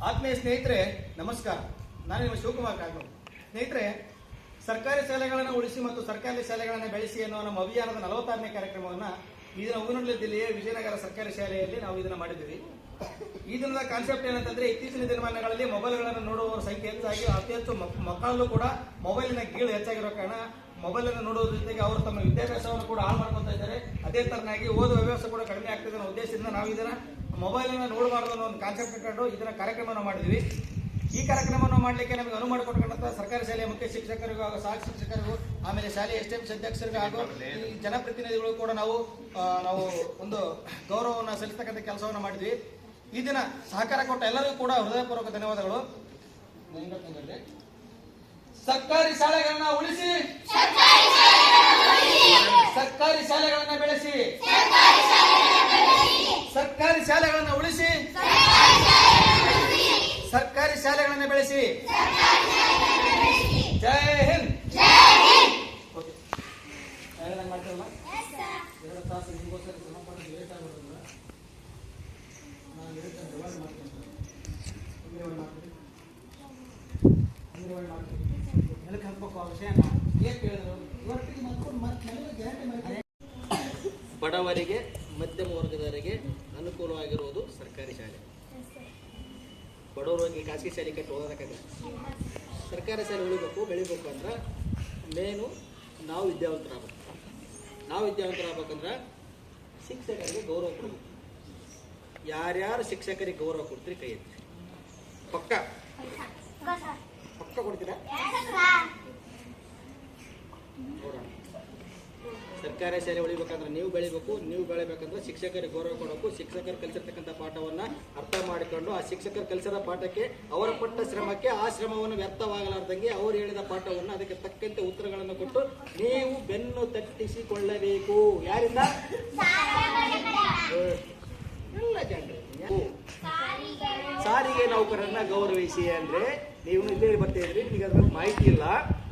ಆತ್ಮೀಯ ಸ್ನೇಹಿತರೆ ನಮಸ್ಕಾರ. ನಾನು ನಿಮ್ಮ ಶಿವಕುಮಾರ್ ಕಾಗೋಡು. ಸ್ನೇಹಿತರೆ, ಸರ್ಕಾರಿ ಶಾಲೆಗಳನ್ನು ಉಳಿಸಿ ಮತ್ತು ಸರ್ಕಾರಿ ಶಾಲೆಗಳನ್ನು ಬೆಳೆಸಿ ಎನ್ನುವ ನಮ್ಮ ಅಭಿಯಾನದ 46ನೇ ಕಾರ್ಯಕ್ರಮವನ್ನು ಈ ದಿನ ಹೂವಿನಹಳ್ಳಿ ಜಿಲ್ಲೆಯ ವಿಜಯನಗರ ಸರ್ಕಾರಿ ಶಾಲೆಯಲ್ಲಿ ನಾವು ಇದನ್ನು ಮಾಡಿದ್ದೀವಿ. ಈ ದಿನದ ಕಾನ್ಸೆಪ್ಟ್ ಏನಂತಂದ್ರೆ, ಇತ್ತೀಚಿನ ದಿನಮಾನಗಳಲ್ಲಿ ಮೊಬೈಲ್ಗಳನ್ನು ನೋಡುವವರ ಸಂಖ್ಯೆ ಹೆಚ್ಚಾಗಿ ಅತಿ ಹೆಚ್ಚು ಮಕ್ಕಳಲ್ಲೂ ಕೂಡ ಮೊಬೈಲಿನ ಗೀಳು ಹೆಚ್ಚಾಗಿರೋ ಕಾರಣ ಮೊಬೈಲ್ ಅನ್ನು ನೋಡುವುದ್ರ ಜೊತೆಗೆ ಅವರು ತಮ್ಮ ವಿದ್ಯಾಭ್ಯಾಸವನ್ನು ಕೂಡ ಹಾಳು ಮಾಡ್ಕೊತಾ ಇದ್ದಾರೆ. ಅದೇ ತರನಾಗಿ ಓದುವ ವ್ಯವಸ್ಥೆ ಕೂಡ ಕಡಿಮೆ ಆಗ್ತಿದೆ ಅನ್ನೋ ಉದ್ದೇಶದಿಂದ ನಾವು ಇದನ್ನ ಮೊಬೈಲ್ ಅನ್ನು ನೋಡಬಾರ್ದು ಅನ್ನೋ ಒಂದು ಕಾನ್ಸೆಪ್ಟ್ ಇಟ್ಕೊಂಡು ಇದನ್ನ ಕಾರ್ಯಕ್ರಮವನ್ನು ಮಾಡಿದ್ವಿ. ಈ ಕಾರ್ಯಕ್ರಮವನ್ನು ಮಾಡಲಿಕ್ಕೆ ನಮಗೆ ಅನುವು ಮಾಡಿಕೊಟ್ಟಂತ ಸರ್ಕಾರಿ ಶಾಲೆಯ ಮುಖ್ಯ ಶಿಕ್ಷಕರಿಗೂ ಹಾಗೂ ಸಹಾಯಕ ಶಿಕ್ಷಕರಿಗೂ, ಆಮೇಲೆ ಶಾಲೆಯ ಎಸ್ಟಿಎಂಸಿ ಅಧ್ಯಕ್ಷರಿಗೂ ಹಾಗೂ ಈ ಜನಪ್ರತಿನಿಧಿಗಳು ಕೂಡ ನಾವು ಒಂದು ಗೌರವವನ್ನು ಸಲ್ಲಿಸತಕ್ಕಂಥ ಕೆಲಸವನ್ನು ಮಾಡಿದ್ವಿ. ಈ ದಿನ ಸಹಕಾರ ಕೊಟ್ಟ ಎಲ್ಲರಿಗೂ ಕೂಡ ಹೃದಯಪೂರ್ವಕ ಧನ್ಯವಾದಗಳು. ಸರ್ಕಾರಿ ಶಾಲೆಗಳನ್ನ ಉಳಿಸಿ, ಸರ್ಕಾರಿ ಶಾಲೆಗಳನ್ನ ಬೆಳೆಸಿ, ಸರ್ಕಾರಿ ಶಾಲೆಗಳನ್ನ ಉಳಿಸಿ, ಸರ್ಕಾರಿ ಶಾಲೆಗಳನ್ನ ಬೆಳೆಸಿ. ಜೈ ಹಿಂದ್. ಮಾಡ್ತಾರಲ್ಲ 2 ತಾಸು ನಿಮಗೋಸ್ಕರ ಶ್ರಮ ಪಟ್ಟು ಲೇಟ್ ಆಗೋದಿಲ್ಲ. ನಾನು ನೆಲಕ್ಕೆ ಹಾಕ್ಬೇಕು ಆ ವಿಷಯನ ಏನ್ ಕೇಳಿದ್ರು. ಬಡವರಿಗೆ, ಮಧ್ಯಮ ವರ್ಗದವರಿಗೆ ಅನುಕೂಲವಾಗಿರುವುದು ಸರ್ಕಾರಿ ಶಾಲೆ. ಬಡವರಿಗೆ ಖಾಸಗಿ ಶಾಲೆ ಕಟ್ಟಿ ಓದೋದಕ್ಕಾಗಲ್ಲ. ಸರ್ಕಾರಿ ಶಾಲೆ ಉಳಿಬೇಕು, ಬೆಳಿಬೇಕು ಅಂದ್ರೆ ಮೇನು ನಾವು ವಿದ್ಯಾವಂತರಾಗಬೇಕು. ನಾವು ವಿದ್ಯಾವಂತರಾಗಬೇಕಂದ್ರೆ ಶಿಕ್ಷಕರಿಗೆ ಗೌರವ ಕೊಡಬೇಕು. ಯಾರ್ಯಾರು ಶಿಕ್ಷಕರಿಗೆ ಗೌರವ ಕೊಡ್ತೀರಿ ಕೈ ಎತ್ತಿ. ಪಕ್ಕ ಪಕ್ಕ ಕೊಡ್ತೀರಾ? ನೋಡೋಣ. ಸರ್ಕಾರಿ ಶಾಲೆ ಉಳಿಬೇಕಂದ್ರೆ ನೀವು ಬೆಳಿಬೇಕು. ನೀವು ಬೆಳಿಬೇಕಂದ್ರೆ ಶಿಕ್ಷಕರಿಗೆ ಗೌರವ ಕೊಡಬೇಕು. ಶಿಕ್ಷಕರು ಕಲಿಸಿರ್ತಕ್ಕಂಥ ಪಾಠವನ್ನ ಅರ್ಥ ಮಾಡಿಕೊಂಡು ಆ ಶಿಕ್ಷಕರು ಕಲಿಸಿದ ಪಾಠಕ್ಕೆ, ಅವರ ಪಟ್ಟ ಶ್ರಮಕ್ಕೆ ಆ ಶ್ರಮವನ್ನು ವ್ಯರ್ಥವಾಗಲಾರ್ದಂಗೆ ಅವರು ಹೇಳಿದ ಪಾಠವನ್ನು ಅದಕ್ಕೆ ತಕ್ಕಂತೆ ಉತ್ತರಗಳನ್ನು ಕೊಟ್ಟು ನೀವು ಬೆನ್ನು ತಟ್ಟಿಸಿಕೊಳ್ಳಬೇಕು. ಯಾರಿಂದ? ಎಲ್ಲ ಜನರು. ಸಾರಿಗೆ ನೌಕರರನ್ನ ಗೌರವಿಸಿ ಅಂದ್ರೆ ನೀವು ಇಲ್ಲೇ ಬರ್ತಿದ್ರಿ, ನಿಮಗೆ ಅದ್ರ ಮಾಹಿತಿ ಇಲ್ಲ.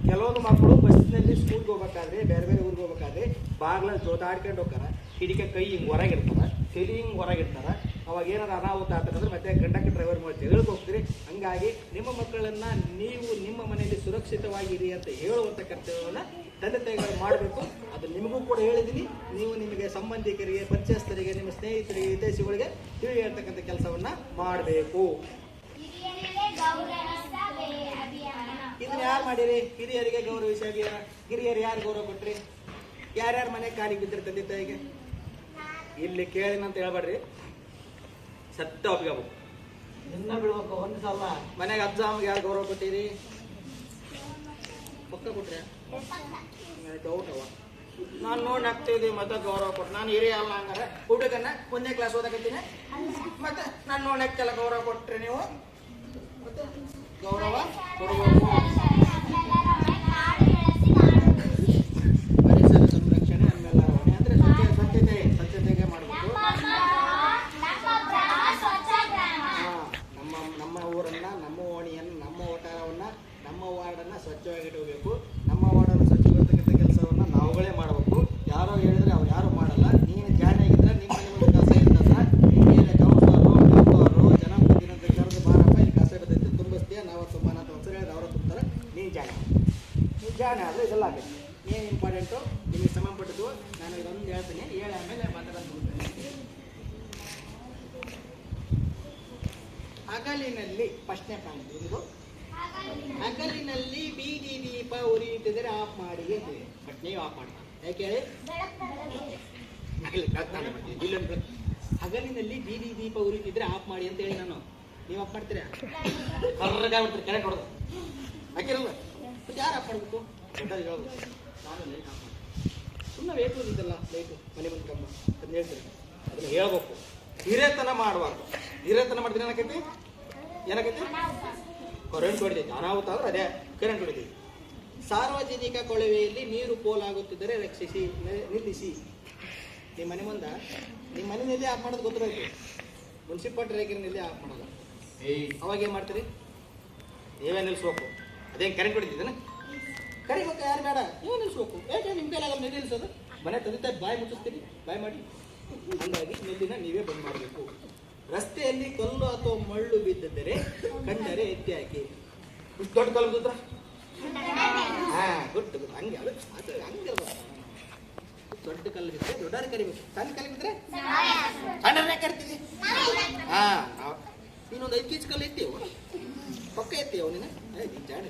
ಕೆಲವೊಂದು ಮಕ್ಕಳು ಬಸ್ನಲ್ಲಿ ಸ್ಕೂಲ್ಗೆ ಹೋಗ್ಬೇಕಾದ್ರೆ, ಬೇರೆ ಬೇರೆ ಊರಿಗೆ ಹೋಗ್ಬೇಕಾದ್ರೆ ಬಾಗ್ಲಲ್ಲಿ ಜೋತಾಡ್ಕೊಂಡು ಹೋಗ್ತಾರ. ಹಿಡಿಕೆ ಕೈ ಹಿಂಗೆ ಹೊರಗಿರ್ತಾರ, ತಲೆ ಹಿಂಗೆ ಹೊರಗಿರ್ತಾರ. ಅವಾಗ ಏನಾರ ಅನಾಹುತ ಆಗ್ತದಂದ್ರೆ ಮತ್ತೆ ಕಂಡಕ್ಟರ್ ಡ್ರೈವರ್ ಮಾಡಿ ತೆಗೆದುಕೊಂಡು ಹೋಗ್ತೀರಿ. ಹಂಗಾಗಿ ನಿಮ್ಮ ಮಕ್ಕಳನ್ನ ನೀವು ನಿಮ್ಮ ಮನೆಯಲ್ಲಿ ಸುರಕ್ಷಿತವಾಗಿರಿ ಅಂತ ಹೇಳುವಂಥ ಕರ್ತವ್ಯವನ್ನು ತಂದೆ ತಾಯಿಗಳು ಮಾಡಬೇಕು. ಅದು ನಿಮಗೂ ಕೂಡ ಹೇಳಿದ್ದೀನಿ. ನೀವು ನಿಮಗೆ ಸಂಬಂಧಿಕರಿಗೆ, ಪರಿಚಯಸ್ಥರಿಗೆ, ನಿಮ್ಮ ಸ್ನೇಹಿತರಿಗೆ, ಹಿತೈಷಿಗಳಿಗೆ ತಿಳಿ ಹೇಳ್ತಕ್ಕಂಥ ಕೆಲಸವನ್ನ ಮಾಡಬೇಕು. ಇದನ್ನ ಯಾರು ಮಾಡಿರಿ? ಹಿರಿಯರಿಗೆ ಗೌರವಿಸಿ ಅಭಿಯಾನ. ಹಿರಿಯರು ಯಾರು ಗೌರವ ಕೊಟ್ರಿ? ಯಾರ್ಯಾರ ಮನೆ ಕಾಲಿಗೆ ಬಿದ್ದಿರಿ ತಂದೆ ತಾಯಿಗೆ? ಇಲ್ಲಿ ಕೇಳಿನಂತ ಹೇಳ್ಬೇಡ್ರಿ, ಸತ್ತ ಒಪ್ಕೋಬೇಕು. ಇನ್ನ ಬಿಡ್ಬೇಕು. ಒಂದು ಸಲ ಮನೆಗೆ ಅಜ್ಜಾಮಿಗೆ ಯಾರು ಗೌರವ ಕೊಟ್ಟಿರಿ? ಪಕ್ಕ ಕೊಟ್ರೆ ಡೌಟ್ ಅವ. ನಾನು ನೋಡಿ ಹಾಕ್ತಿದ್ದೆ ಮತ್ತೆ ಗೌರವ ಕೊಟ್ಟು. ನಾನು ಹಿರಿಯ ಅಲ್ಲ ಹಂಗಾರೆ ಹುಡುಗನ್ನ 1ನೇ ಕ್ಲಾಸ್ ಓದಕತ್ತೀನಿ, ಮತ್ತೆ ನಾನು ನೋಡಿ ಹಾಕ್ತೆಲ್ಲ ಗೌರವ ಕೊಟ್ರಿ ನೀವು. ಮತ್ತೆ ಗೌರವ ಕೊಡಬೇಕು. ಪರಿಸರ ಸಂರಕ್ಷಣೆ ಅನ್ನೆಲ್ಲರವಣೆ ಅಂದ್ರೆ ಸ್ವಚ್ಛತೆಗೆ ಮಾಡಬೇಕು. ನಮ್ಮ ಊರನ್ನ, ನಮ್ಮ ಓಣಿಯನ್ನು, ನಮ್ಮ ವಟಾರವನ್ನ, ನಮ್ಮ ವಾರ್ಡನ್ನ ಸ್ವಚ್ಛವಾಗಿಡಬೇಕು. ನಮ್ಮ ವಾರ್ಡನ್ನು ಸ್ವಚ್ಛಗೊಳಿಸ್ತಕ್ಕಂಥ ಕೆಲಸವನ್ನ ನಾವುಗಳೇ ಮಾಡಬೇಕು. ಯಾರೋ ಹೇಳಿದ್ರೆ ಅವ್ರು ಯಾರು ಮಾಡಲ್ಲ. ನೀನು ಜಾಣಿಯಾಗಿದ್ರೆ ನಿಮ್ಮ ಮನೆ ಕಸ ಇರ್ತದ, ನಿಮಗೆ ಕೌನ್ಸಿಲರು, ಮೆಂಬರು, ಜನಪ್ರತಿನಿಧಿ ಕರೆದು ಬಾರಪ್ಪ ಇಲ್ಲಿ ಕಸ ಇರ್ತೈತೆ ತುಂಬಿಸ್ತೀಯ, ನಾವು ತುಂಬಾನ ಅಂತ ಹೇಳಿದ್ರೆ ಅವರು ತುಂಬ್ತಾರೆ. ನೀನು ಜಾಣೆ ಆದರೆ ಇದೆಲ್ಲ ಆಗುತ್ತೆ. ಏನು ಇಂಪಾರ್ಟೆಂಟು ನಿಮಗೆ ಸಂಬಂಧಪಟ್ಟದ್ದು ನಾನು ಇದೊಂದು ಹೇಳ್ತೀನಿ, ಹೇಳಿ ಆಮೇಲೆ ಮಾತಾಡೋದು. ಹಗಲಿನಲ್ಲಿ ಫಸ್ಟ್ನೇ ಪಾಯಿಂಟ್ ಇದು. ಹಗಲಿನಲ್ಲಿ ಬೀದಿ ದೀಪ ಉರಿಯುತ್ತಿದ್ದರೆ ಆಫ್ ಮಾಡಿ ಅಂತಿದೆ. ಬಟ್ ನೀವು ಆಫ್ ಮಾಡ್ತಾ ಯಾಕೆ ಹೇಳಿ? ಹಗಲಿನಲ್ಲಿ ಬೀದಿ ದೀಪ ಉರಿಯುತ್ತಿದ್ರೆ ಆಫ್ ಮಾಡಿ ಅಂತ ಹೇಳಿ ನಾನು. ನೀವು ಆಫ್ ಮಾಡ್ತೀರಾ? ಕರ್ರಗಾಗ್ಬಿಡ್ತೀರಿ, ಕರೆಂಟ್ ಹೊಡೆದು ಹಾಕಿರಲ್ಲ. ಯಾರು ಆಫ್ ಮಾಡಬೇಕು? ಹೇಳ್ಬೇಕು. ನಾನು ಲೈಟ್ ಆಫ್ ಮಾಡಿ ಸುಮ್ಮನೆ ವೇಟು ಇದಲ್ಲ, ಲೈಟು ಮನೆ ಬಂದು ಕಮ್ಮ ಅದನ್ನ ಹೇಳ್ತೀರಿ. ಅದನ್ನ ಹೇಳ್ಬೇಕು. ಹಿರೇತನ ಮಾಡಬಾರ್ದು. ಹಿರೇತನ ಮಾಡಿದ್ರೆ ಏನಾಕೈತಿ? ಕರೆಂಟ್ ಹೊಡಿತೈತಿ. ಅನಾಹುತ ಆದ್ರೆ ಅದೇ ಕರೆಂಟ್ ಹೊಡಿತೈತಿ. ಸಾರ್ವಜನಿಕ ಕೊಳವೆಯಲ್ಲಿ ನೀರು ಪೋಲಾಗುತ್ತಿದ್ದರೆ ರಕ್ಷಿಸಿ, ನಿಲ್ಲಿಸಿ. ನಿಮ್ಮ ಮನೆ ಮುಂದೆ ನಿಮ್ಮ ಮನೆಯಲ್ಲಿ ಆಫ್ ಮಾಡೋದು ಗೊತ್ತಿರೋದು. ಮುನ್ಸಿಪಾಲ್ಟಿ ರೇಖೆನಲ್ಲಿ ಆಫ್ ಮಾಡಲ್ಲ. ಅವಾಗ ಏನು ಮಾಡ್ತೀರಿ? ನೀವೇ ನಿಲ್ಲಿಸ್ಬೇಕು. ಅದೇನು ಕರೆಂಟ್ ಹೊಡಿತಿದ್ದೇನೆ? ಕರಿಬೇಕು. ಯಾರು ಬೇಡ, ನೀವು ನಿಲ್ಲಿಸ್ಬೇಕು. ಯಾಕೆ ನಿಮ್ಮ ಕೈಲಾಗಲ್ಲ ನಿಲ್ಲಿಸೋದು? ಮನೆ ತಂದೆ ಬಾಯಿ ಮುಚ್ಚಿಸ್ತೀರಿ, ಬಾಯಿ ಮಾಡಿ. ಹಂಗಾಗಿ ನೆಲ್ಲಿನ ನೀವೇ ಬಂದ್ ಮಾಡಬೇಕು. ರಸ್ತೆಯಲ್ಲಿ ಕಲ್ಲು ಅಥವಾ ಮಳ್ಳು ಬಿದ್ದಿದ್ದರೆ ಕಂಡರೆ ಎತ್ತಿ ಹಾಕಿ. ಇಷ್ಟು ದೊಡ್ಡ ಕಲ್ಲು ಬಿದ್ರ ಗುಡ್ ಗುಡ್ ಹಂಗೆ ಅದು ಹಂಗಿರ್ಬೇಕು. ದೊಡ್ಡ ಕಲ್ಲು ಬಿದ್ದರೆ ದೊಡ್ಡವ್ರು ಕರಿಬೇಕು, ಸಣ್ಣ ಕಲ್ಲು ಬಿದ್ದರೆ ಸಣ್ಣವ್ರನ್ನೇ ಕರಿತೀವಿ. ನೀನೊಂದು 5 kg ಕಲ್ಲು ಎತ್ತೀವ ಪಕ್ಕ ಎತ್ತೀವ ನೀನು ಜಾಣ.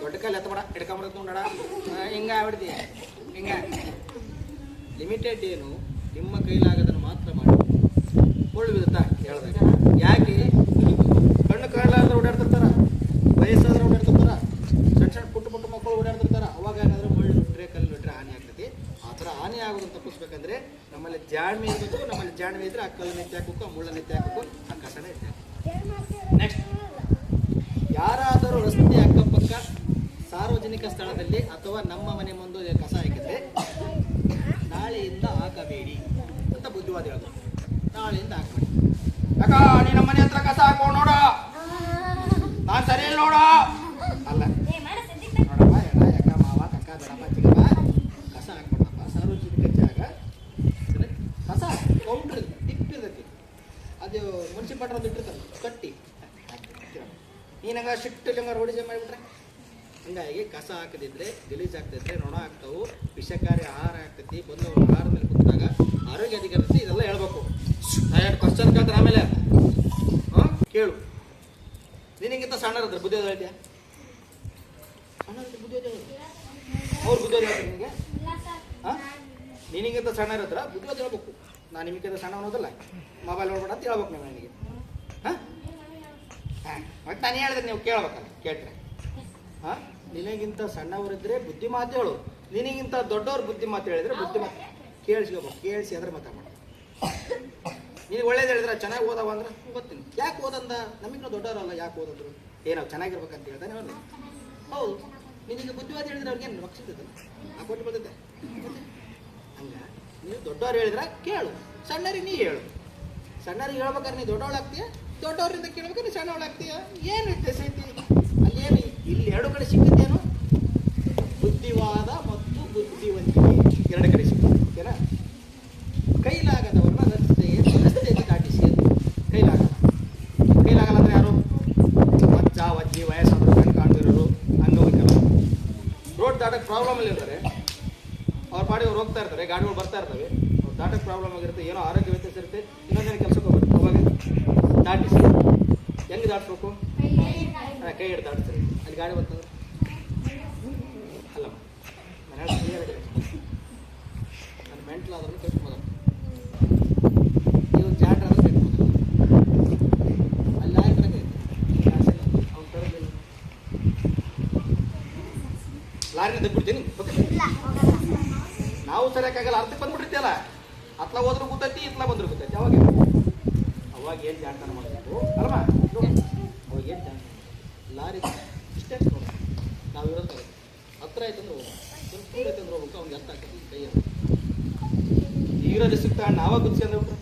ದೊಡ್ಡ ಕಲ್ಲು ಎತ್ತಬೇಡ, ಹಿಡ್ಕೊಂಬರತ್ ನೋಡೋಣ ಹಿಂಗ ಆಗ್ಬಿಡ್ತೀಯ. ಹಿಂಗ ಲಿಮಿಟೆಡ್ ಏನು, ನಿಮ್ಮ ಕೈಲಾಗದನ್ನು ಮಾತ್ರ ಮಾಡಿ. ಮುಳ್ಳು ಬಿಡುತ್ತಾ ಹೇಳ್ದಾಗ ಯಾಕೆ ಕಣ್ಣು ಕಾಣಲಾರ್ದ್ರೆ ಓಡಾಡ್ತಿರ್ತಾರ, ವಯಸ್ಸಾದ್ರೆ ಓಡಾಡ್ತಿರ್ತಾರ, ಸಣ್ಣ ಪುಟ್ಟ ಮಕ್ಕಳು ಓಡಾಡ್ತಿರ್ತಾರ. ಅವಾಗ ಏನಾದ್ರೂ ಮುಳ್ಳು ಬಿಟ್ರೆ ಕಲ್ಲು ಬಿಟ್ರೆ ಹಾನಿ ಆಗ್ತೈತಿ. ಆ ಥರ ಹಾನಿ ಆಗೋದನ್ನು ತಪ್ಪಿಸ್ಬೇಕಂದ್ರೆ ನಮ್ಮಲ್ಲಿ ಜಾಣ್ಮೆ ಇರಬೇಕು. ನಮ್ಮಲ್ಲಿ ಜಾಣ್ಮೆ ಇದ್ರೆ ಆ ಕಲ್ಲನ್ನು ಎತ್ತಿ ಹಾಕಬೇಕು, ಆ ಮುಳ್ಳನ್ನು ಎತ್ತಿ ಹಾಕಬೇಕು, ಆ ಕಸನ ಎತ್ತಿ ಹಾಕಬೇಕು. ನೆಕ್ಸ್ಟ್, ಯಾರಾದರೂ ರಸ್ತೆ ಅಕ್ಕಪಕ್ಕ ಸಾರ್ವಜನಿಕ ಸ್ಥಳದಲ್ಲಿ ಅಥವಾ ನಮ್ಮ ಮನೆ ಮುಂದೆ ಕಸ ಹಾಕಿದ್ರೆ ನಾಳೆಯಿಂದ ಹಾಕಬೇಡಿ ಅಂತ ಬುದ್ಧಿವಾದ ಹೇಳೋದು. ನಾಳೆಯಿಂದ ಹಾಕಬೇಡಿ. ಯಾಕ ನೀ ನಮ್ಮ ಮನೆ ಹತ್ರ ಕಸ ಹಾಕೋ ನೋಡ, ನಾನ್ ಸರಿ ಇಲ್ಲ ನೋಡ ಅಲ್ಲ ನೋಡಪ್ಪ ಎಡ ಯಾಕ ಮಾವ ಕಕ್ಕ ದಡಪ್ಪ ಚಿಕ್ಕಪ್ಪ ಕಸ ಹಾಕ್ಬೇಡಪ್ಪ. ಸಾರ್ವಜನಿಕ ಜಾಗ ಕಸ ಕೌಂಟ್ರ್ ಟಿಪ್ಪಿರ್ತೈತಿ, ಅದು ಮುನ್ಸಿಪಾಲ್ಟಿ ಇಟ್ಟಿರ್ತಾರೆ ಕಟ್ಟಿ. ನೀನಂಗ ಶಿಟ್ಟಲಿಂಗ ರೋಡಿಜೆ ಮಾಡಿಬಿಟ್ರೆ ಹಂಗಾಗಿ ಕಸ ಹಾಕದಿದ್ರೆ ಗಲೀಜ್ ಆಗ್ತೈತೆ, ನೊಣ ಆಗ್ತಾವು, ವಿಷಕಾರಿ ಆಹಾರ ಆಗ್ತೈತಿ. ಬಂದು ಆಹಾರ ಮೇಲೆ ಕುಂತಾಗ ಆರೋಗ್ಯ ಅಧಿಕಾರಿ ಇದೆಲ್ಲ ಹೇಳ್ಬೇಕು. ಎರಡು ಕ್ವಶನ್ ಕೇಳ್ತಾರೆ ಆಮೇಲೆ ಕೇಳು. ನಿನಗಿಂತ ಸಣ್ಣರಿದ್ರೆ ಬುದ್ಧಿ ಹೇಳ್ತೀಯ? ಸಣ್ಣ ಬುದ್ಧಿ ಅವ್ರು ಬುದ್ಧಿ ಹೇಳ್ತಾರೆ ನಿನಗೆ? ನಿನಗಿಂತ ಸಣ್ಣರಿದ್ರ ಬುದ್ಧಿ ಹೇಳ್ಬೇಕು. ನಾನು ನಿಮಗಿಂತ ಸಣ್ಣ ಅನ್ನೋದಲ್ಲ, ಮೊಬೈಲ್ ನೋಡ್ಬೇಡ ಅಂತ ಹೇಳ್ಬೇಕು ನೀವು ನನಗೆ. ಮತ್ತೆ ನಾನು ಹೇಳಿದ್ರೆ ನೀವು ಕೇಳ್ಬೇಕಲ್ಲ, ಕೇಳ್ರೆ ನಿನಗಿಂತ ಸಣ್ಣವರಿದ್ರೆ ಬುದ್ಧಿ ಮಾತು ಹೇಳು, ನಿನಗಿಂತ ದೊಡ್ಡವ್ರ ಬುದ್ಧಿ ಮಾತು ಹೇಳಿದ್ರೆ ಬುದ್ಧಿ ಮಾತು ಕೇಳಿಸ್ಕೋಬೇಕು. ಕೇಳಿಸಿ ಅಂದ್ರೆ ಮಾತಾಡ. ನೀನು ಒಳ್ಳೇದು ಹೇಳಿದ್ರೆ ಚೆನ್ನಾಗಿ ಓದವ ಅಂದ್ರೆ ಗೊತ್ತೀನಿ. ಯಾಕೆ ಓದಂದ? ನಮಗಿನ್ನೂ ದೊಡ್ಡವರಲ್ಲ, ಯಾಕೆ ಓದಿದ್ರು? ಏನೋ ಚೆನ್ನಾಗಿರ್ಬೇಕಂತ ಹೇಳ್ತಾನೆ ಅವ್ರು. ಹೌದು, ನಿನಗೆ ಬುದ್ಧಿವಾದ ಹೇಳಿದ್ರೆ ಅವ್ರಿಗೇನು ರಕ್ಷಿಸ್ತದೆ, ಆ ಕೊಟ್ಟು ಬರ್ತೈತೆ. ಹಂಗ ನೀವು ದೊಡ್ಡವ್ರು ಹೇಳಿದ್ರೆ ಕೇಳು, ಸಣ್ಣರಿಗೆ ನೀ ಹೇಳು. ಸಣ್ಣರಿಗೆ ಹೇಳ್ಬೇಕಾದ್ರೆ ನೀ ದೊಡ್ಡವಳಾಗ್ತೀಯ, ದೊಡ್ಡವರಿಂದ ಕೇಳ್ಬೇಕಾದ್ರೆ ನೀ ಸಣ್ಣವಳಾಗ್ತೀಯ. ಏನು ವ್ಯತ್ಯಾಸ ಐತಿ ಅಲ್ಲೇನು? ಇಲ್ಲಿ ಎರಡು ಕಡೆ ಸಿಕ್ಕಿದ್ದೇನು? ಬುದ್ಧಿವಾದ ಮತ್ತು ಬುದ್ಧಿವಂತಿಕೆ ಎರಡು ಕಡೆ ಸಿಕ್ಕಿದೆ. ಓಕೆನಾ? ಕೈಲಾಗದವರನ್ನ ರಸ್ತೆಯಲ್ಲಿ ದಾಟಿಸಿ ಅಂತ. ಕೈಲಾಗಲ್ಲ ಅಂದ್ರೆ ಯಾರು? ಅಜ್ಜ ಅಜ್ಜಿ, ವಯಸ್ಸಾದ್ರು, ಕಣ್ ಕಾಣ್ದಿರೋರು, ಅಂಗವಿಕಲರು. ರೋಡ್ ದಾಟಕ್ಕೆ ಪ್ರಾಬ್ಲಮ್ ಇರ್ತಾರೆ, ಅವ್ರ ಪಾಡಿ ಅವ್ರು ಹೋಗ್ತಾ ಇರ್ತಾರೆ, ಗಾಡಿಗಳು ಬರ್ತಾ ಇರ್ತವೆ, ಅವ್ರು ದಾಟಕ್ಕೆ ಪ್ರಾಬ್ಲಮ್ ಆಗಿರುತ್ತೆ, ಏನೋ ಆರೋಗ್ಯ ವ್ಯತ್ಯಾಸ ಇರುತ್ತೆ, ಇನ್ನೊಂದೇನು ಕೆಲಸಕ್ಕೆ ಹೋಗ್ಬೇಕು. ಅವಾಗ ದಾಟಿಸಿ ಹೆಂಗೆ ದಾಟಿಸ್ಬೇಕು? ಕೈ ಹಿಡ್ದು ದಾಟಿಸ್ತಾರೆ. ಅಲ್ಲಿ ಗಾಡಿ ಬರ್ತದೆ ಅಲ್ಲಮ್ಮ, ನಾನು ಹೇಳಿ ನನ್ನ ಮೆಂಟ್ಲ್ ಆದ್ರೂ ಕೆಟ್ಟು ಮೊದಲು, ನೀವು ಜಾಡ್ರ ಆದ್ರೂ ಕೆಟ್ಟು ಮೊದಲು. ಅಲ್ಲಿ ಆಯ್ತು ಅವ್ನು ತರಲಿಲ್ಲ, ಲಾರಿನ ದಬ್ಬಿಡ್ತೀನಿ. ನಾವು ಸರಿಯಾಗಲ್ಲ, ಅರ್ಥಕ್ಕೆ ಬಂದ್ಬಿಟ್ಟಿರ್ತೀಯಲ್ಲ. ಅತ್ಲ ಹೋದ್ರೂ ಗೊತ್ತೈತಿ, ಇತ್ಲ ಬಂದ್ರು ಗೊತ್ತೈತಿ. ಅವಾಗ ಏನು ಜಾಡ್ತಾನ ಮಾಡಬೇಕು ಅಲ್ವಾ? ಅವಾಗ ಏನು ಜಾಡ್ತಾನೆ? ಲಾರಿ ಇಷ್ಟೇ ನೋಡಿ, ನಾವು ಇರೋದು ಹತ್ರ ಆಯ್ತಂದ್ರೆ ಹೋಗ್ಬೇಕು, ಸ್ವಲ್ಪ ದೂರ ಆಯ್ತಂದ್ರೆ ಹೋಗ್ಬೇಕು. ಅವ್ನಿಗೆ ಅರ್ಥ ಆಗ್ತದೆ ಕೈಯಲ್ಲಿ ಈಗಿರೋದು ಸಿಗ್ತಾ ನಾವ ಗುರ್ಸ್ಕೊಂಡ್ಬಿಟ್ರೆ.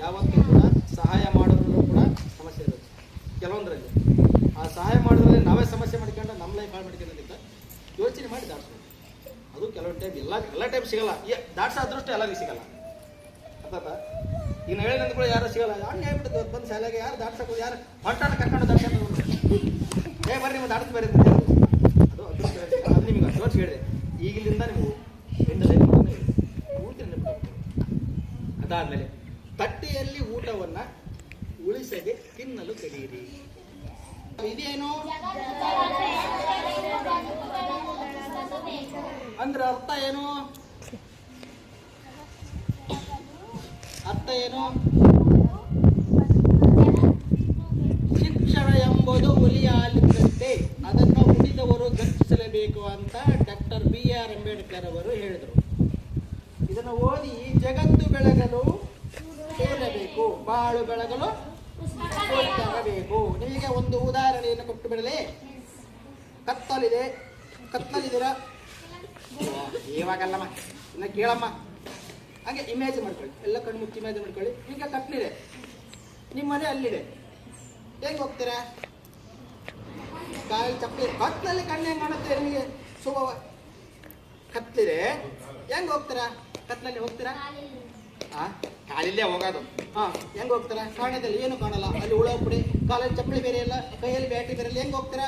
ಯಾವತ್ತೂ ಕೂಡ ಸಹಾಯ ಮಾಡೋದ್ರಲ್ಲೂ ಕೂಡ ಸಮಸ್ಯೆ ಇರುತ್ತೆ ಕೆಲವೊಂದರಲ್ಲಿ. ಆ ಸಹಾಯ ಮಾಡೋದ್ರಲ್ಲಿ ನಾವೇ ಸಮಸ್ಯೆ ಮಾಡ್ಕೊಂಡು ನಮ್ಮ ಲೈಫ್ ಹಾಳು ಮಾಡ್ಕೊಳ್ಳೋದ್ರಿಂದ ಯೋಚನೆ ಮಾಡಿ ದಾಟ್ಸ್ಬೇಕು. ಅದು ಕೆಲವೊಂದು ಟೈಮ್ ಎಲ್ಲ ಟೈಮ್ ಸಿಗಲ್ಲ. ದಾಟ್ಸೋ ಅದೃಷ್ಟ ಎಲ್ಲರಿಗೂ ಸಿಗಲ್ಲ. ಅರ್ಥ? ಈಗ ಹೇಳಿದಂತ ಕೂಡ ಯಾರು ಸಿಗಲ್ಲ. ಹಂಗೆ ಹೇಳ್ಬಿಟ್ಟು ಬಂದು ಶಾಲೆಗೆ ಯಾರು ದಾಟ್ಸೋದು, ಯಾರು ಹೊಂಟಾಣ ಕರ್ಕೊಂಡು ದಾಟ್ಸೋದು ಬರ್ರಿ ನೀವು ದಾಟಿಸ್ ಬೇರೆ ಅದು ಅದೃಷ್ಟ. ಅದು ನಿಮಗೆ ಜೋಡಿಸಿ ಹೇಳಿದೆ. ಈಗಿಲಿಂದ ನೀವು ಅದಾದ್ಮೇಲೆ ತಟ್ಟೆಯಲ್ಲಿ ಊಟವನ್ನ ಉಳಿಸದೆ ತಿನ್ನಲು ಕಲಿಯಿರಿ. ಇದೇನು ಅಂದ್ರೆ ಅರ್ಥ ಏನು? ಶಿಕ್ಷಣ ಎಂಬುದು ಹುಲಿಯ ಹಾಲಿದ್ದಂತೆ, ಅದನ್ನು ಉಳಿದವರು ಗರ್ಜಿಸಲೇಬೇಕು ಅಂತ ಡಾಕ್ಟರ್ BR ಅಂಬೇಡ್ಕರ್ ಅವರು ಹೇಳಿದರು. ಇದನ್ನು ಓದಿ ಜಗತ್ತು ಬೆಳಗಲು ಸೇರಬೇಕು, ಬಾಳು ಬೆಳಗಲು ತರಬೇಕು. ನಿಮಗೆ ಒಂದು ಉದಾಹರಣೆಯನ್ನು ಕೊಟ್ಟು ಬಿಡಲೇ. ಕತ್ತಲಿದ್ದೀರ, ಇವಾಗಲ್ಲಮ್ಮ, ಇನ್ನು ಕೇಳಮ್ಮ. ಹಾಗೆ ಇಮೇಜ್ ಮಾಡ್ಕೊಳ್ಳಿ, ಎಲ್ಲ ಕಣ್ಣು ಮುಚ್ಚಿ ಇಮೇಜ್ ಮಾಡ್ಕೊಳ್ಳಿ. ಈಗ ಕತ್ಲಿದೆ, ನಿಮ್ಮ ಮನೆ ಅಲ್ಲಿದೆ, ಹೆಂಗೆ ಹೋಗ್ತೀರಾ? ಕಾಯಿ ಚಪ್ಪಲಿ ಕತ್ಲಲ್ಲಿ ಕಣ್ಣು ಹೆಂಗೆ ಕಾಣುತ್ತೆ ನಿಮಗೆ? ಸ್ವಭಾವ ಕತ್ಲಿದೆ, ಹೆಂಗೆ ಹೋಗ್ತೀರಾ? ಕತ್ಲಲ್ಲಿ ಹೋಗ್ತೀರಾ? ಕಾಲಿಲ್ಲೇ ಹೋಗೋದು. ಹೆಂಗ್ ಹೋಗ್ತಾರ? ಕಾರಣದಲ್ಲಿ ಏನು ಕಾಣಲ್ಲ, ಅಲ್ಲಿ ಹುಳ ಪುಡಿ, ಕಾಲಲ್ಲಿ ಚಪ್ಪಲಿ ಬೇರೆ ಇಲ್ಲ, ಕೈಯಲ್ಲಿ ಬ್ಯಾಟ್ರಿ ಬೇರೆ ಇಲ್ಲ, ಹೆಂಗ್ ಹೋಗ್ತಾರ?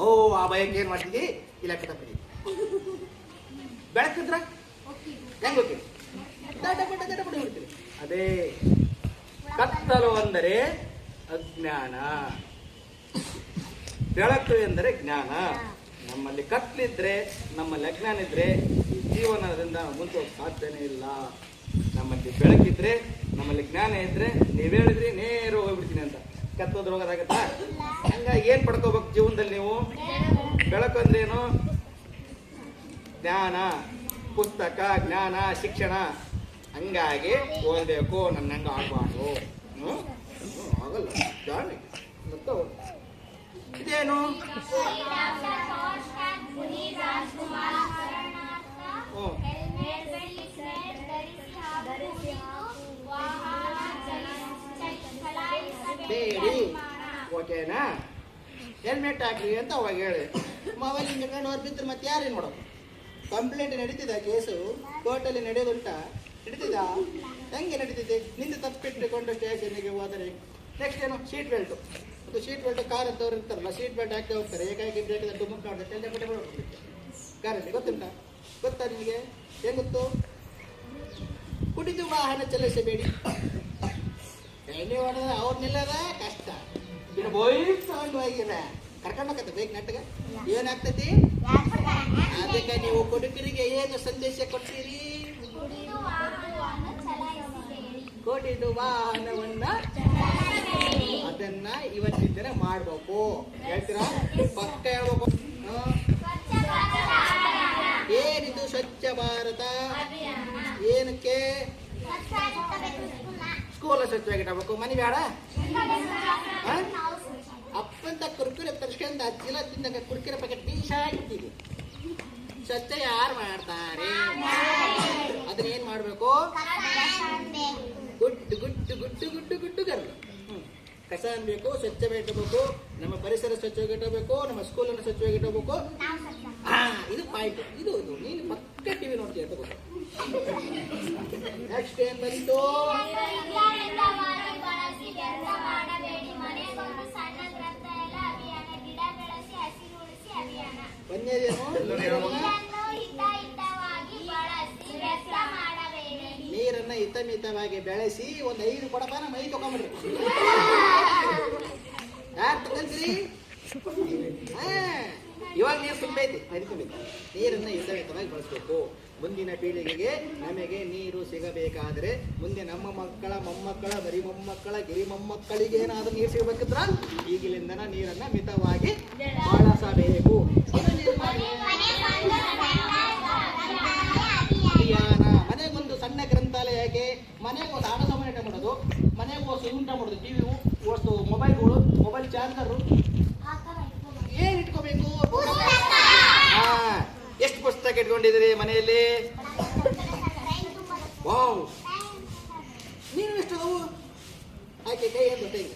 ಓ, ಆ ಭಯಕ್ಕೆ ಏನ್ ಮಾಡ್ತಿದ್ದಿ? ಇಲ್ಲ ಕಿಟಪಡಿ ಬೆಳಕಿದ್ರ ಹೆಂಗ್ ಹೋಗ್ತೀವಿ? ದಡ ಪಡಿ ಹೋಗ್ತೀವಿ. ಅದೇ ಕತ್ತಲು ಅಂದರೆ ಅಜ್ಞಾನ, ಬೆಳಕು ಎಂದರೆ ಜ್ಞಾನ. ನಮ್ಮಲ್ಲಿ ಕತ್ಲಿದ್ರೆ, ನಮ್ಮಲ್ಲಿ ಅಜ್ಞಾನ ಇದ್ರೆ ಈ ಜೀವನದಿಂದ ಮುಂದೆ ಸಾಧ್ಯನೇ ಇಲ್ಲ. ನಮ್ಮಲ್ಲಿ ಬೆಳಕಿದ್ರೆ, ನಮ್ಮಲ್ಲಿ ಜ್ಞಾನ ಇದ್ರೆ, ನೀವ್ ಹೇಳಿದ್ರಿ ನೇರ ಹೋಗ್ಬಿಡ್ತೀನಿ ಅಂತ. ಕತ್ತೋದ್ರ ಹೋಗೋದಾಗತ್ತಾ? ಹಂಗಾಗಿ ಏನ್ ಪಡ್ಕೋಬೇಕು ಜೀವನದಲ್ಲಿ ನೀವು? ಬೆಳಕು ಅಂದ್ರೆ ಏನು? ಜ್ಞಾನ, ಪುಸ್ತಕ, ಜ್ಞಾನ, ಶಿಕ್ಷಣ. ಹಂಗಾಗಿ ಓದ್ಬೇಕು, ನನ್ನಂಗ ಆಗ್ಬಾರ್ದು. ಆಗಲ್ಲ, ಇದೇನು? ಬೇಡಿ, ಓಕೆನಾ? ಹೆಲ್ಮೆಟ್ ಹಾಕ್ರಿ ಅಂತ ಅವಾಗ ಹೇಳಿ. ಮೊಬೈಲ್ ಹಿಂಗೆ ಬಿದ್ದರೆ ಮತ್ತೆ ಯಾರೇನು ಮಾಡೋದು? ಕಂಪ್ಲೇಂಟ್ ನಡೀತಿದ, ಕೇಸು ಕೋರ್ಟಲ್ಲಿ ನಡೆಯೋದುಂಟ? ನಡೀತಿದ? ಹೆಂಗೆ ನಡೀತಿದೆ? ನಿಂದು ತಪ್ಪಿಟ್ಟುಕೊಂಡು ಸ್ಟೇಷನ್ಗೆ ಹೋದರೆ ನೆಕ್ಸ್ಟ್ ಏನು? Seat belt. ಅದು ಸೀಟ್ ಬೆಲ್ಟ್ ಕಾರ್ ಅಂತವ್ರು ಇರ್ತಾರಲ್ಲ, ಸೀಟ್ ಬೆಲ್ಟ್ ಹಾಕಿ ಹೋಗ್ತಾರೆ. ಏಕಾಏಕಿ ಬ್ರೇಕ್ ಡುಮ್ಮಕ್ ನೋಡಿದ್ರೆ ಟೆಂಡೆ ಪಟ್ಟೆ ಮಾಡ್ಬಿಡ್ತಾರೆ ಕಾರಲ್ಲಿ. ಗೊತ್ತುಂಟಾ? ಗೊತ್ತಾ ನಿಮಗೆ? ಹೆಂಗ್ ಗೊತ್ತು? ಕುಡಿದು ವಾಹನ ಚಲಿಸಬೇಡಿ. ಎಣ್ಣೆ ಹೊಡೆದ್ರೆ ಅವ್ರು ನಿಲ್ಲದ ಕಷ್ಟ. ಇನ್ನು ಬೋಯಿಸ್ಕೊಂಡು ಹೋಗಿರ ಕರ್ಕೊಂಡೋಗತ್ತೆ ಬೇಕು ನೆಟ್ಟಗೆ. ಏನಾಗ್ತತಿ? ಅದಕ್ಕೆ ನೀವು ಕುಡುಕರಿಗೆ ಏನು ಸಂದೇಶ ಕೊಡ್ತೀರಿ? ಕುಡಿದು ವಾಹನವನ್ನ ಅದನ್ನ ಇವತ್ತಿನ ಮಾಡ್ಬೇಕು. ಹೇಳ್ತೀರಾ? ಪಕ್ಕ ಹೇಳ್ಬೇಕು. ಏನಿದು ಸ್ವಚ್ಛ ಭಾರತ? ಏನಕ್ಕೆ? ಸ್ಕೂಲ್ ಸ್ವಚ್ಛವಾಗಿಡಬೇಕು. ಮನೆ ಬೇಡ? ಅಪ್ಪಂತ ಕುರ್ಕುರೆ ತರ್ಸ್ಕೊಂಡ್ ಅಜ್ಜಿಲ ತಿಂದಾಗ ಕುರ್ಕುರೆ ಪ್ಯಾಕೆಟ್ ಬೀಸಾಡ್ತೀವಿ. ಸ್ವಚ್ಛ ಯಾರು ಮಾಡ್ತಾರೆ? ಅದನ್ನ ಏನ್ ಮಾಡ್ಬೇಕು? ಗುಡ್ಡು ಗುಡ್ಡು ಗುಡ್ಡು ಗುಡ್ಡು ಗುಡ್ಡು ಗರ್ಲು. ಕಸ ಅನ್ಬೇಕು, ಸ್ವಚ್ಛವಾಗಿಟ್ಟಬೇಕು, ನಮ್ಮ ಪರಿಸರ ಸ್ವಚ್ಛವಾಗಿಟ್ಟಬೇಕು, ನಮ್ಮ ಸ್ಕೂಲನ್ನು ಸ್ವಚ್ಛವಾಗಿಟ್ಟಬೇಕು. ಇದು ಪಾಯಿಂಟ್. ಇದು ನೀನು ಪಕ್ಕ ಟಿವಿ ನೋಡ್ತೀಯ ಅಂತ ಗೊತ್ತು. ನೆಕ್ಸ್ಟ್ ಏನ್ ಬಂತು? ನೀರನ್ನ ಹಿತಮಿತವಾಗಿ ಬೆಳೆಸಿ ಒಂದು 5 ಕೊಡಪಾನ ಮೈ ತಗೊಂಡ್ಬಿಡ್ರಿ. ಯಾರು ತಗೊಂಡ್ರಿ? ಇವಾಗ ನೀರು ತುಂಬೈತಿ, ನೀರನ್ನ ಹಿತಮಿತವಾಗಿ ಬಳಸಬೇಕು. ಮುಂದಿನ ಪೀಳಿಗೆಗೆ ನಮಗೆ ನೀರು ಸಿಗಬೇಕಾದ್ರೆ, ಮುಂದೆ ನಮ್ಮ ಮಕ್ಕಳ ಮೊಮ್ಮಕ್ಕಳ ಬರಿ ಮೊಮ್ಮಕ್ಕಳ ಗಿರಿ ಮೊಮ್ಮಕ್ಕಳಿಗೆ ಏನಾದ್ರೂ ನೀರು ಸಿಗಬೇಕಿದ್ರ ಈಗಲಿಂದನ ನೀರನ್ನ ಮಿತವಾಗಿ ಬಳಸಬೇಕು. ಅಭಿಯಾನ. ಮನೆಗೊಂದು ಸಣ್ಣ ಗ್ರಂಥಾಲಯಕ್ಕೆ, ಮನೆಗೊಂದು ಆಟ ಸಾಮಾನ್ಯ ಮಾಡೋದು, ಮನೆಗೋಸು ಉಂಟ ಮಾಡೋದು, ಟಿವಿ ಓಡಿಸು, ಮೊಬೈಲ್ಗಳು, ಮೊಬೈಲ್ ಚಾರ್ಜರು ಏನ್ ಇಟ್ಕೋಬೇಕು? ಎಷ್ಟು ಪುಸ್ತಕ ಇಟ್ಕೊಂಡಿದ್ದೀರಿ ಮನೆಯಲ್ಲಿ? ವಾವ್, ನೀನು ಎಷ್ಟದವು? ಆಕೆ ಕೈ ಅಂತ ಗೊತ್ತಿಲ್ಲ.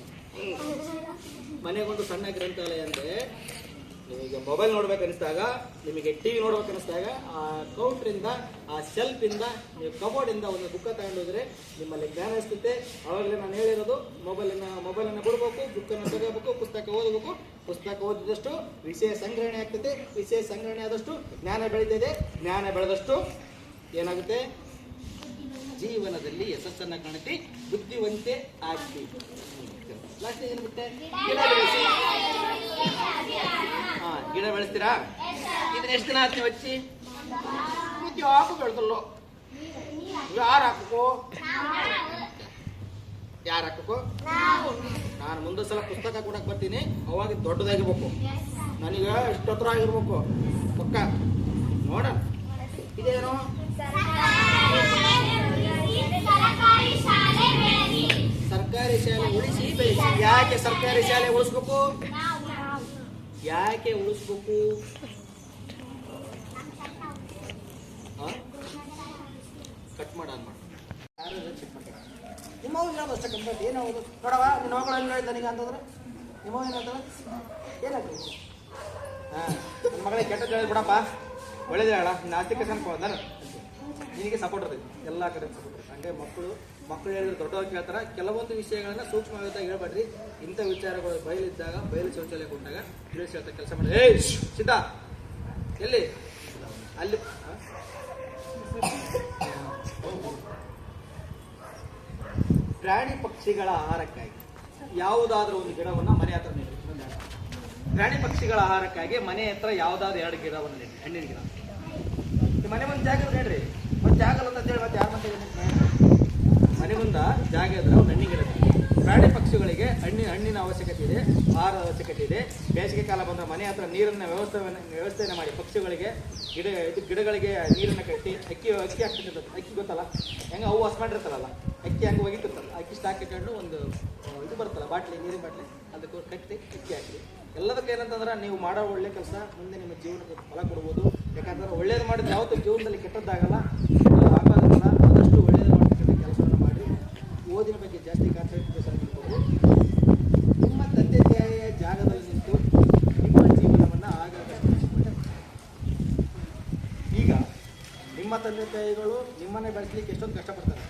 ಮನೆಗೊಂದು ಸಣ್ಣ ಗ್ರಂಥಾಲಯ ಅಂದ್ರೆ ನಿಮಗೆ ಮೊಬೈಲ್ ನೋಡ್ಬೇಕು ಅನಿಸ್ದಾಗ, ನಿಮಗೆ ಟಿವಿ ನೋಡ್ಬೇಕು ಅನಿಸ್ದಾಗ, ಆ ಕೌಂಟ್ರಿಂದ, ಆ ಶೆಲ್ಫ್ ಇಂದ, ನೀವು ಕಬೋರ್ಡ್ ಇಂದ ಒಂದು ಬುಕ್ಕ ತಗೊಂಡೋದ್ರೆ ನಿಮ್ಮಲ್ಲಿ ಜ್ಞಾನ ಅನಿಸ್ತುತ್ತೆ. ಅವಾಗಲೇ ನಾನು ಹೇಳಿರೋದು, ಮೊಬೈಲನ್ನು ಬಿಡ್ಬೇಕು, ಬುಕ್ಕನ್ನು ತಗೋಬೇಕು, ಪುಸ್ತಕ ಓದಬೇಕು. ಪುಸ್ತಕ ಓದಿದಷ್ಟು ವಿಷಯ ಸಂಗ್ರಹಣೆ ಆಗ್ತದೆ, ವಿಷಯ ಸಂಗ್ರಹಣೆ ಆದಷ್ಟು ಜ್ಞಾನ ಬೆಳೆದಿದೆ, ಜ್ಞಾನ ಬೆಳೆದಷ್ಟು ಏನಾಗುತ್ತೆ? ಜೀವನದಲ್ಲಿ ಯಶಸ್ಸನ್ನ ಕಾಣುತ್ತೆ, ಬುದ್ಧಿವಂತೆ ಆಗ್ತೀವಿ. ಲಾಸ್ಟ್ ಏನು ಬಿಟ್ಟೆ? ಗಿಡ ಬೆಳೆಸಿ. ಗಿಡ ಬೆಳೆಸ್ತೀರಾ? ಇದನ್ನ ಎಷ್ಟು ದಿನ ಆಯ್ತು ನೀವು ಹಚ್ಚಿ? ಯಾಕು ಬೆಳೆದಲ್ಲೋ? ಯಾರು ಹಾಕಬೇಕು? ಯಾರು ಹಾಕಬೇಕು? ನಾನು ಮುಂದೆ ಸಲ ಪುಸ್ತಕ ಕೊಡಕ್ ಬರ್ತೀನಿ, ಅವಾಗ ದೊಡ್ಡದಾಗಿರ್ಬೇಕು, ನನಗೆ ಇಷ್ಟೊತ್ತರ ಆಗಿರ್ಬೇಕು ಪಕ್ಕ. ನೋಡ ಇದೇನು? ಸರ್ಕಾರಿ ಶಾಲೆ ಉಳಿಸಿ ಬೆಳೆಸಿ. ಯಾಕೆ ಸರ್ಕಾರಿ ಶಾಲೆ ಉಳಿಸ್ಬೇಕು? ಯಾಕೆ ಉಳಿಸ್ಬೇಕು? ಕಟ್ ಮಾಡ ನಿಮ್ಮ ಅಷ್ಟೇ ಕಂಪ್ಲೇಂಟ್ ಏನಾಗೋದು ನೋಡವ. ನಿನ್ನ ಮಗಳು ಏನು ಹೇಳಿದ ನನಗೆ ಅಂತಂದ್ರೆ ನಿಮ್ಮ ಏನು ಹೇಳ್ತಾರ? ಏನಾಗ್ತದೆ? ನನ್ನ ಮಗಳಿಗೆ ಕೆಟ್ಟದ್ದು ಹೇಳಿ ಬಿಡಪ್ಪ, ಒಳ್ಳೇದೇ ಹೇಳ, ಇನ್ನು ಆಸ್ತಿಕ ಅನ್ಕೋದಾರ ನಿನಗೆ ಸಪೋರ್ಟ್ ಇರ್ತೈತಿ, ಎಲ್ಲ ಕಡೆ ಸಪೋರ್ಟ್ ಇರ್ತೈತಿ. ಹಂಗೆ ಮಕ್ಕಳು ಹೇಳಿದ್ರೆ ದೊಡ್ಡವ್ರು ಕೇಳ್ತಾರೆ. ಕೆಲವೊಂದು ವಿಷಯಗಳನ್ನ ಸೂಕ್ಷ್ಮವಾಗಿ ಹೇಳ್ಬೇಡ್ರಿ. ಇಂಥ ವಿಚಾರಗಳು ಬಯಲಿದ್ದಾಗ, ಬಯಲು ಶೌಚಾಲಯ ಕೊಟ್ಟಾಗ ತಿಳಿಸಿ ಹೇಳ್ತಾ ಕೆಲಸ ಮಾಡಿ. ಸಿದ್ಧ ಎಲ್ಲಿ ಅಲ್ಲಿ ಪ್ರಾಣಿ ಪಕ್ಷಿಗಳ ಆಹಾರಕ್ಕಾಗಿ ಯಾವುದಾದ್ರೂ ಒಂದು ಗಿಡವನ್ನು ಮನೆ ಹತ್ರ ನೆಡಿ. ಪ್ರಾಣಿ ಪಕ್ಷಿಗಳ ಆಹಾರಕ್ಕಾಗಿ ಮನೆ ಹತ್ರ ಯಾವುದಾದ್ರು 2 ಗಿಡವನ್ನು ನೆಡಿ, ಹಣ್ಣಿನ ಗಿಡ. ಮನೆ ಮುಂದೆ ಜಾಗ ನೆಡ್ರಿ. ಮತ್ತೆ ಜಾಗ ಅಲ್ಲ ಅಂತ ಹೇಳಿ ಮತ್ತೆ ಯಾರು ಮತ್ತೆ ಮನೆ ಮುಂದೆ ಜಾಗ ಇದ್ರೆ ಒಂದು ಹಣ್ಣಿನ ಗಿಡ. ಪ್ರಾಣಿ ಪಕ್ಷಿಗಳಿಗೆ ಹಣ್ಣಿನ ಅವಶ್ಯಕತೆ ಇದೆ, ಆಹಾರದ ಅವಶ್ಯಕತೆ ಇದೆ. ಬೇಸಿಗೆ ಕಾಲ ಬಂದರೆ ಮನೆ ಹತ್ರ ನೀರನ್ನ ವ್ಯವಸ್ಥೆಯನ್ನು ಮಾಡಿ ಪಕ್ಷಿಗಳಿಗೆ ಗಿಡಗಳಿಗೆ ನೀರನ್ನು ಕಟ್ಟಿ ಅಕ್ಕಿ ಹಾಕ್ತಿರ್ತದೆ. ಅಕ್ಕಿ ಗೊತ್ತಲ್ಲ ಹೆಂಗೆ ಅವು ಹಸ್ಕೊಂಡಿರ್ತಾರಲ್ಲ, ಅಕ್ಕಿ ಹಂಗೆ ಒಗಿತಿರ್ತಲ್ಲ, ಅಕ್ಕಿ ಸ್ಟಾಕ್ ಇಟ್ಕೊಂಡು ಒಂದು ಇದು ಬರ್ತಲ್ಲ ಬಾಟ್ಲಿ, ನೀರಿನ ಬಾಟ್ಲಿ, ಅದಕ್ಕೆ ಕಟ್ಟಿ ಅಕ್ಕಿ ಹಾಕಿ. ಎಲ್ಲದಕ್ಕೆ ಏನಂತಂದ್ರೆ ನೀವು ಮಾಡೋ ಒಳ್ಳೆ ಕೆಲಸ ಮುಂದೆ ನಿಮ್ಮ ಜೀವನಕ್ಕೆ ಫಲ ಕೊಡ್ಬೋದು. ಯಾಕಂದ್ರೆ ಒಳ್ಳೇದು ಮಾಡಿದ್ರೆ ಯಾವತ್ತೂ ಜೀವನದಲ್ಲಿ ಕೆಟ್ಟದ್ದಾಗಲ್ಲ. ಆಗೋದಲ್ಲ, ಆದಷ್ಟು ಒಳ್ಳೇದು ಮಾಡ್ತಕ್ಕಂಥ ಕೆಲಸವನ್ನು ಮಾಡಿ ಓದಿನ ಬಗ್ಗೆ ಜಾಸ್ತಿ ಕಾನ್ಸಂಟ್ರೇಷನ್ ಇಟ್ಕೊಂಡು ನಿಮ್ಮ ತಂದೆ ತಾಯಿಯ ಜಾಗದಲ್ಲಿ ನಿಂತು ನಿಮ್ಮ ಜೀವನವನ್ನು ಆಗಾಗ ಈಗ ನಿಮ್ಮ ತಂದೆ ತಾಯಿಗಳು ನಿಮ್ಮನ್ನೇ ಬೆಳೆಸಲಿಕ್ಕೆ ಎಷ್ಟೊಂದು ಕಷ್ಟಪಡ್ತಾರೆ.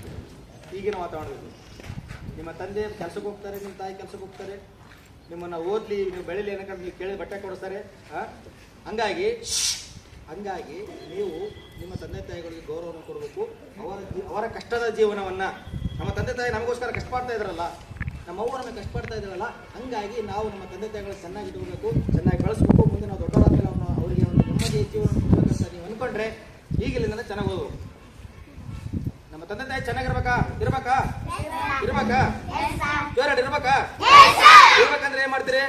ಈಗಿನ ವಾತಾವರಣದಲ್ಲಿ ನಿಮ್ಮ ತಂದೆ ಕೆಲಸಕ್ಕೆ ಹೋಗ್ತಾರೆ, ನಿಮ್ಮ ತಾಯಿ ಕೆಲಸಕ್ಕೆ ಹೋಗ್ತಾರೆ, ನಿಮ್ಮನ್ನು ಓದಲಿ, ನೀವು ಬೆಳೀಲಿ ಏನಕ್ಕಂತ ನೀವು ಕೇಳಿ ಬಟ್ಟೆ ಕೊಡಿಸ್ತಾರೆ. ಹಂಗಾಗಿ ನೀವು ನಿಮ್ಮ ತಂದೆ ತಾಯಿಗಳಿಗೆ ಗೌರವವನ್ನು ಕೊಡಬೇಕು. ಅವರ ಕಷ್ಟದ ಜೀವನವನ್ನು, ನಮ್ಮ ತಂದೆ ತಾಯಿ ನಮಗೋಸ್ಕರ ಕಷ್ಟಪಡ್ತಾ ಇದ್ರಲ್ಲ, ನಮ್ಮವ್ವ ನಮಗೆ ಕಷ್ಟಪಡ್ತಾ ಇದ್ರಲ್ಲ, ಹಂಗಾಗಿ ನಾವು ನಮ್ಮ ತಂದೆ ತಾಯಿಗಳು ಚೆನ್ನಾಗಿ ಇಟ್ಕೋಬೇಕು, ಚೆನ್ನಾಗಿ ಬೆಳೆಸ್ಬೇಕು. ಮುಂದೆ ನಾವು ದೊಡ್ಡವರಾದ ಮೇಲೆ ಅವರಿಗೆ ಒಂದು ನೆಮ್ಮದಿಯ ಜೀವನ ಕೊಡಬೇಕಂತ ನೀವು ಅಂದ್ಕೊಂಡ್ರೆ ಈಗಲಿಂದ ಚೆನ್ನಾಗಿ ಓದಬೇಕು. ನಮ್ಮ ತಂದೆ ತಾಯಿ ಚೆನ್ನಾಗಿರ್ಬೇಕಾ? ಇರ್ಬೇಕಾ? ಜೋರಾಡಿ ಇರ್ಬೇಕಾ? ಇರ್ಬೇಕಂದ್ರೆ ಏನ್ ಮಾಡ್ತೀರಿ?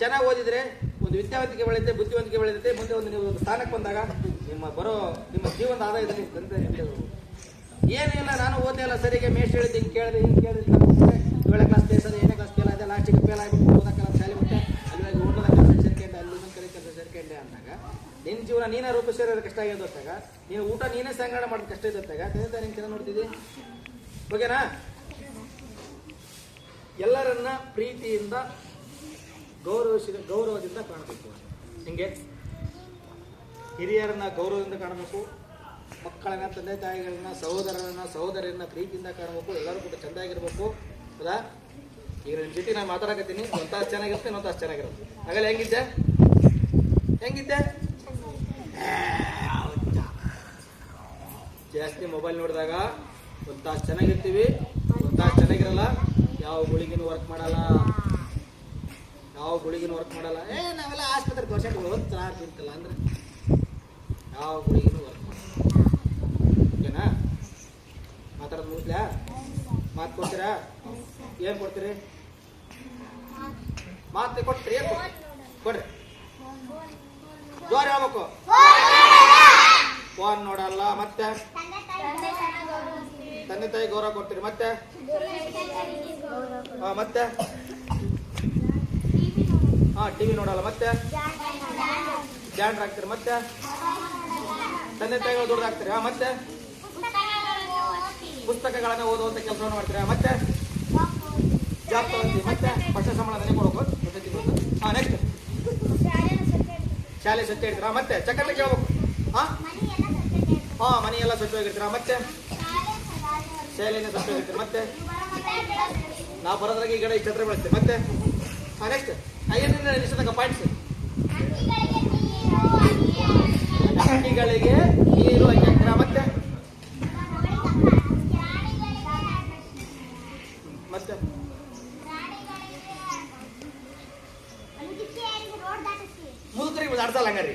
ಚೆನ್ನಾಗಿ ಓದಿದ್ರೆ ಒಂದು ವಿದ್ಯಾವಂತಿಕೆ ಬೆಳೆಯುತ್ತೆ, ಬುದ್ಧಿವಂತಿಕೆ ಬೆಳೆಯುತ್ತೆ. ಮುಂದೆ ನೀವು ಒಂದು ಸ್ಥಾನಕ್ಕೆ ಬಂದಾಗ ನಿಮ್ಮ ಜೀವನದ ಆದಾಯದಲ್ಲಿ ಏನಿಲ್ಲ. ನಾನು ಓದೇ ಇಲ್ಲ ಸರಿಗೆ, ಮೇಸ್ಟ್ ಹೇಳಿದ್ದು ಹಿಂಗೆ ಕೇಳಿದೆ 7ನೇ ಕ್ಲಾಸ್ ಫೇಸ್ ಅದ, 8ನೇ ಕ್ಲಾಸ್ ಫೇಲ್ ಆದ, ಲಾಸ್ಟಿಗೆ ಫೇಲ್ ಆಗಿಬಿಟ್ಟು ಓದಕ್ಕೆಲ್ಲ ಶಾಲೆ ಬಿಟ್ಟೆ, ಅಲ್ಲಿ ಓದೋದ ಕೆಲಸ ಸೇರ್ಕೊಂಡೆ, ಅಲ್ಲಿ ಇನ್ನೊಂದು ಕಡೆ ಕೆಲಸ ಸೇರ್ಕೊಂಡೆ ಅಂದಾಗ ನಿನ್ನ ಜೀವನ ನೀನೇ ರೂಪಿಸಿರೋದು ಕಷ್ಟ ಆಗಿದ್ದೊತ್ತಾಗ, ನೀನು ಊಟ ನೀನೇ ಸಂಗ್ರಹಣ ಮಾಡೋದು ಕಷ್ಟ ಇದ್ದೊತ್ತಾಗ ತಂದೆ ತಾಯಿ ನಿಂಗೆ ಚೆನ್ನಾಗಿ ನೋಡ್ತಿದ್ದಿ. ಓಕೆನಾ? ಎಲ್ಲರನ್ನ ಪ್ರೀತಿಯಿಂದ ಗೌರವದಿಂದ ಕಾಣಬೇಕು. ಹಿಂಗೆ ಹಿರಿಯರನ್ನ ಗೌರವದಿಂದ ಕಾಣಬೇಕು, ಮಕ್ಕಳನ್ನ, ತಂದೆ ತಾಯಿಗಳನ್ನ, ಸಹೋದರರನ್ನ ಪ್ರೀತಿಯಿಂದ ಕಾಣಬೇಕು. ಎಲ್ಲರೂ ಕೂಡ ಚೆಂದಾಗಿರ್ಬೇಕು. ಹೌದಾ? ಈಗ ನಿಮ್ಮ ಜೊತೆ ನಾನು ಮಾತಾಡಕತ್ತೀನಿ, ಒಂದು ತಾಸು ಚೆನ್ನಾಗಿರುತ್ತೆ, ಇನ್ನೊಂದು ತಾಸು ಚೆನ್ನಾಗಿರುತ್ತೆ. ಆಗಲ್ಲ ಹೆಂಗಿದ್ದೆ? ಜಾಸ್ತಿ ಮೊಬೈಲ್ ನೋಡಿದಾಗ ಒಂದು ತಾಸು ಚೆನ್ನಾಗಿರ್ತೀವಿ, ಒಂದು ತಾಸು ಚೆನ್ನಾಗಿರಲ್ಲ. ಯಾವ ಗುಳಿಗಿನೂ ವರ್ಕ್ ಮಾಡಲ್ಲ. ನಾವೆಲ್ಲ ಆಸ್ಪತ್ರೆ ತೋರ್ಸಕ್ಕೆ ತಿಂತಲ್ಲ ಅಂದ್ರೆ ಯಾವ ಗುಳಿಗಿನೂ ವರ್ಕ್ ಮಾಡಲ್ಲ. ಓಕೆನಾ? ಮಾತಾಡೋದು ಮುಗಿಸ್ಲಾ? ಮಾತು ಕೊಡ್ತೀರಾ? ಏನು ಕೊಡ್ತೀರಿ? ಮಾತು ಕೊಡ್ತೀರಿ? ಏನು ಕೊಡ್ರಿ? ಜೋರ್ ಹೇಳ್ಬೇಕು. ಫೋನ್ ನೋಡಲ್ಲ. ಮತ್ತೆ ತಂದೆ ತಾಯಿ ಗೌರವ ಕೊಡ್ತೀರಿ. ಮತ್ತೆ ಟಿವಿ ನೋಡಲ್ಲ. ಮತ್ತೆ ಜಾಂಡ್ರ ಹಾಕ್ತೀರಿ. ಮತ್ತೆ ತಂದೆ ತಾಯಿಗಳು ದುಡ್ಡು ಹಾಕ್ತೀರಿ. ಮತ್ತೆ ಪುಸ್ತಕಗಳನ್ನ ಓದುವಂತ ಕೆಲಸವನ್ನು ಮಾಡ್ತೀರಾ. ಮತ್ತೆ ಜಾಬ್ ತಗೊಂತೀವಿ. ಮತ್ತೆ ಪಕ್ಷ ಸಂಬಳ ನನಗೆ ಕೊಡ್ಬೇಕು. ನೆಕ್ಸ್ಟ್ ಶಾಲೆ ಸ್ವಚ್ಛ ಇಡ್ತೀರಾ. ಮತ್ತೆ ಚಕ್ಕಲ್ಲಿ ಕೇಳ್ಬೇಕು. ಮನೆ ಎಲ್ಲ ಸ್ವಚ್ಛವಾಗಿರ್ತೀರಾ. ಮತ್ತೆ ಶಾಲೆಯನ್ನು ಸ್ವಚ್ಛವಾಗಿರ್ತೀರಿ. ಮತ್ತೆ ನಾವು ಬರೋದ್ರಾಗ ಈ ಕಡೆ ಛತ್ರ ಬೆಳೆಸ್ತೀವಿ. ಮತ್ತೆ ನೆಕ್ಸ್ಟ್ ಐದರಿಂದ ನಿಮಿಷದಾಗ ಪಾಯಿಂಟ್ಸ್. ಹಕ್ಕಿಗಳಿಗೆ ನೀರು ಹಾಕ್ತೀರಾ. ಮತ್ತೆ ಮತ್ತೆ ಮುದುಕರಿಗೆ ಆಡ್ಸಲ್ಲ. ಹಂಗಾರಿ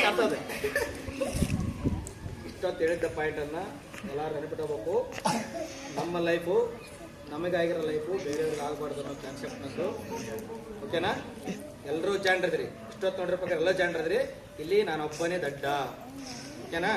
ಆಡ್ತದೆ. ಇಷ್ಟೊತ್ತು ಹೇಳಿದ್ದ ಪಾಯಿಂಟನ್ನು ಎಲ್ಲರೂ ನೆನಪಿಟ್ಕೋಬೇಕು. ನಮ್ಮ ಲೈಫು ನಮಗಾಗಿರೋ ಲೈಫು ಬೇರೆಯವ್ರಿಗೆ ಆಗಬಾರ್ದು ಅನ್ನೋ ಕಾನ್ಸೆಪ್ಟ್ ನಂದು. ಓಕೆನಾ? ಎಲ್ಲರೂ ಜಾಣ್ರದ್ರಿ. ಇಷ್ಟೊತ್ತು ನೋಡಿರ್ಬೇಕಾದ್ರೆ ಎಲ್ಲ ಜಾಣ್ರದ್ರಿ. ಇಲ್ಲಿ ನಾನು ಒಬ್ಬನೇ ದಡ್ಡ. ಓಕೆನಾ?